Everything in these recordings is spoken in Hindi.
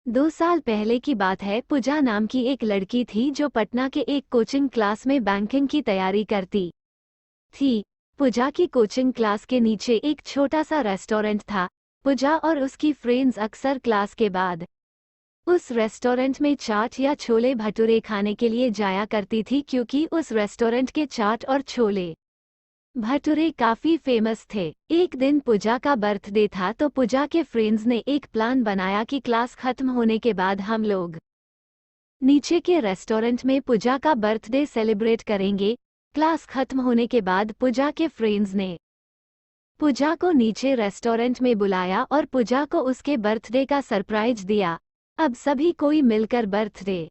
2 साल पहले की बात है। पूजा नाम की एक लड़की थी जो पटना के एक कोचिंग क्लास में बैंकिंग की तैयारी करती थी। पूजा की कोचिंग क्लास के नीचे एक छोटा सा रेस्टोरेंट था। पूजा और उसकी फ्रेंड्स अक्सर क्लास के बाद उस रेस्टोरेंट में चाट या छोले भटूरे खाने के लिए जाया करती थी, क्योंकि उस रेस्टोरेंट के चाट और छोले भटूरे काफी फेमस थे। एक दिन पूजा का बर्थडे था तो पूजा के फ्रेंड्स ने एक प्लान बनाया कि क्लास खत्म होने के बाद हम लोग नीचे के रेस्टोरेंट में पूजा का बर्थडे सेलिब्रेट करेंगे। क्लास खत्म होने के बाद पूजा के फ्रेंड्स ने पूजा को नीचे रेस्टोरेंट में बुलाया और पूजा को उसके बर्थडे का सरप्राइज दिया। अब सभी कोई मिलकर बर्थडे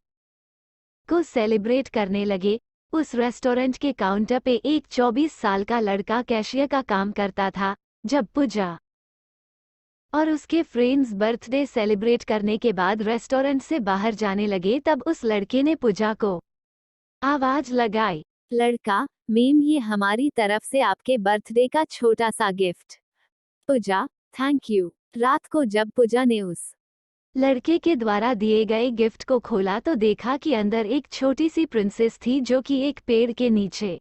को सेलिब्रेट करने लगे। उस रेस्टोरेंट के काउंटर पे एक 24 साल का लड़का कैशियर का काम करता था। जब पूजा और उसके फ्रेंड्स बर्थडे सेलिब्रेट करने के बाद रेस्टोरेंट से बाहर जाने लगे, तब उस लड़के ने पूजा को आवाज लगाई, लड़का, मैम ये हमारी तरफ से आपके बर्थडे का छोटा सा गिफ्ट। Puja, thank you. रात को जब पूजा ने उस लड़के के द्वारा दिए गए गिफ्ट को खोला तो देखा कि अंदर एक छोटी सी प्रिंसेस थी जो कि एक पेड़ के नीचे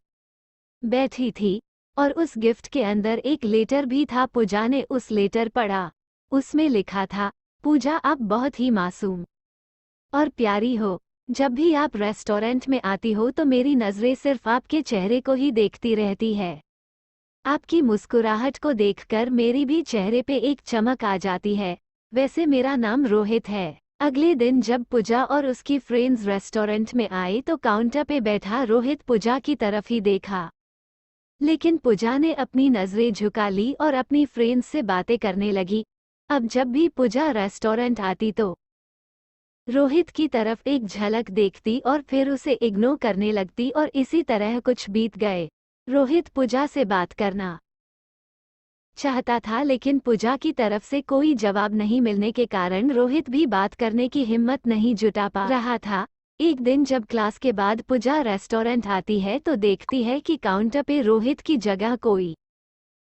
बैठी थी, और उस गिफ्ट के अंदर एक लेटर भी था। पूजा ने उस लेटर पढ़ा। उसमें लिखा था, पूजा आप बहुत ही मासूम और प्यारी हो। जब भी आप रेस्टोरेंट में आती हो तो मेरी नज़रें सिर्फ आपके चेहरे को ही देखती रहती है। आपकी मुस्कुराहट को देखकर मेरी भी चेहरे पे एक चमक आ जाती है। वैसे मेरा नाम रोहित है। अगले दिन जब पूजा और उसकी फ्रेंड्स रेस्टोरेंट में आए तो काउंटर पे बैठा रोहित पूजा की तरफ ही देखा, लेकिन पूजा ने अपनी नज़रें झुका ली और अपनी फ्रेंड्स से बातें करने लगी। अब जब भी पूजा रेस्टोरेंट आती तो रोहित की तरफ एक झलक देखती और फिर उसे इग्नोर करने लगती, और इसी तरह कुछ बीत गए। रोहित पूजा से बात करना चाहता था, लेकिन पूजा की तरफ से कोई जवाब नहीं मिलने के कारण रोहित भी बात करने की हिम्मत नहीं जुटा पा रहा था। एक दिन जब क्लास के बाद पूजा रेस्टोरेंट आती है तो देखती है कि काउंटर पे रोहित की जगह कोई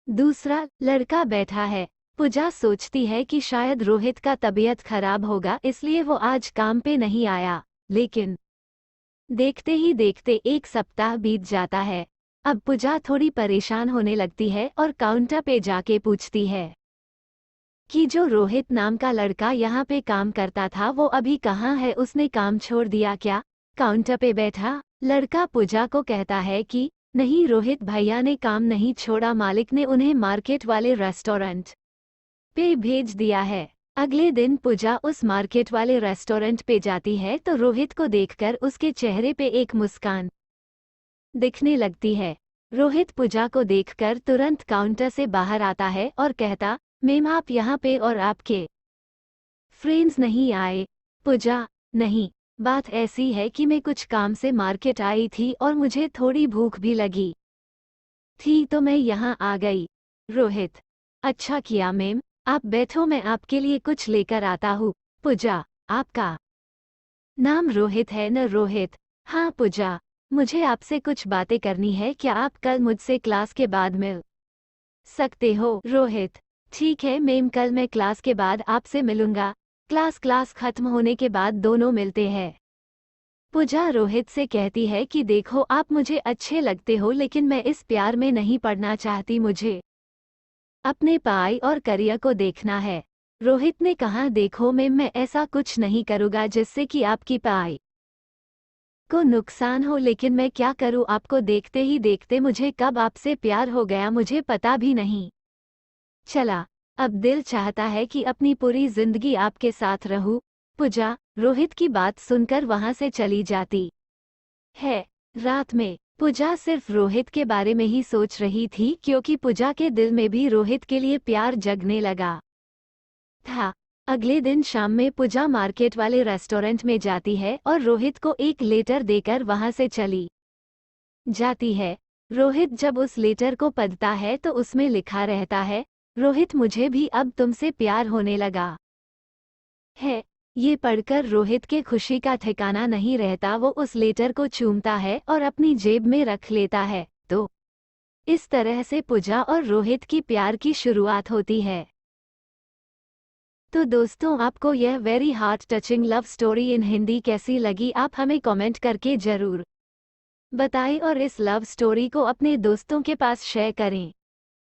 दूसरा लड़का बैठा है। पूजा सोचती है कि शायद रोहित का तबीयत खराब होगा, इसलिए वो आज काम पे नहीं आया। लेकिन देखते ही देखते 1 सप्ताह बीत जाता है। अब पूजा थोड़ी परेशान होने लगती है और काउंटर पे जाके पूछती है कि जो रोहित नाम का लड़का यहाँ पे काम करता था वो अभी कहाँ है, उसने काम छोड़ दिया क्या? काउंटर पे बैठा लड़का पूजा को कहता है कि नहीं, रोहित भैया ने काम नहीं छोड़ा, मालिक ने उन्हें मार्केट वाले रेस्टोरेंट पे भेज दिया है। अगले दिन पूजा उस मार्केट वाले रेस्टोरेंट पे जाती है तो रोहित को देखकर उसके चेहरे पे एक मुस्कान दिखने लगती है। रोहित पूजा को देखकर तुरंत काउंटर से बाहर आता है और कहता, मैम आप यहाँ पे और आपके फ्रेंड्स नहीं आए? पूजा, नहीं, बात ऐसी है कि मैं कुछ काम से मार्केट आई थी और मुझे थोड़ी भूख भी लगी थी तो मैं यहाँ आ गई। रोहित, अच्छा किया मैम, आप बैठो, मैं आपके लिए कुछ लेकर आता हूँ। पूजा, आपका नाम रोहित है न? रोहित, हाँ पूजा, मुझे आपसे कुछ बातें करनी है। क्या आप कल मुझसे क्लास के बाद मिल सकते हो? रोहित, ठीक है मैम, कल मैं क्लास के बाद आपसे मिलूंगा। क्लास खत्म होने के बाद दोनों मिलते हैं। पूजा रोहित से कहती है कि देखो, आप मुझे अच्छे लगते हो, लेकिन मैं इस प्यार में नहीं पड़ना चाहती, मुझे अपने पढ़ाई और करियर को देखना है। रोहित ने कहा, देखो मैम, मैं ऐसा कुछ नहीं करूँगा जिससे कि आपकी पढ़ाई को नुकसान हो, लेकिन मैं क्या करूँ, आपको देखते ही देखते मुझे कब आपसे प्यार हो गया मुझे पता भी नहीं चला। अब दिल चाहता है कि अपनी पूरी जिंदगी आपके साथ रहूं। पूजा रोहित की बात सुनकर वहां से चली जाती है। रात में पूजा सिर्फ रोहित के बारे में ही सोच रही थी, क्योंकि पूजा के दिल में भी रोहित के लिए प्यार जगने लगा था। अगले दिन शाम में पूजा मार्केट वाले रेस्टोरेंट में जाती है और रोहित को एक लेटर देकर वहां से चली जाती है। रोहित जब उस लेटर को पढ़ता है तो उसमें लिखा रहता है, रोहित, मुझे भी अब तुमसे प्यार होने लगा है। ये पढ़कर रोहित के खुशी का ठिकाना नहीं रहता। वो उस लेटर को चूमता है और अपनी जेब में रख लेता है। तो इस तरह से पूजा और रोहित की प्यार की शुरुआत होती है। तो दोस्तों, आपको यह very heart touching love story in Hindi कैसी लगी, आप हमें कमेंट करके ज़रूर बताएं और इस लव स्टोरी को अपने दोस्तों के पास शेयर करें।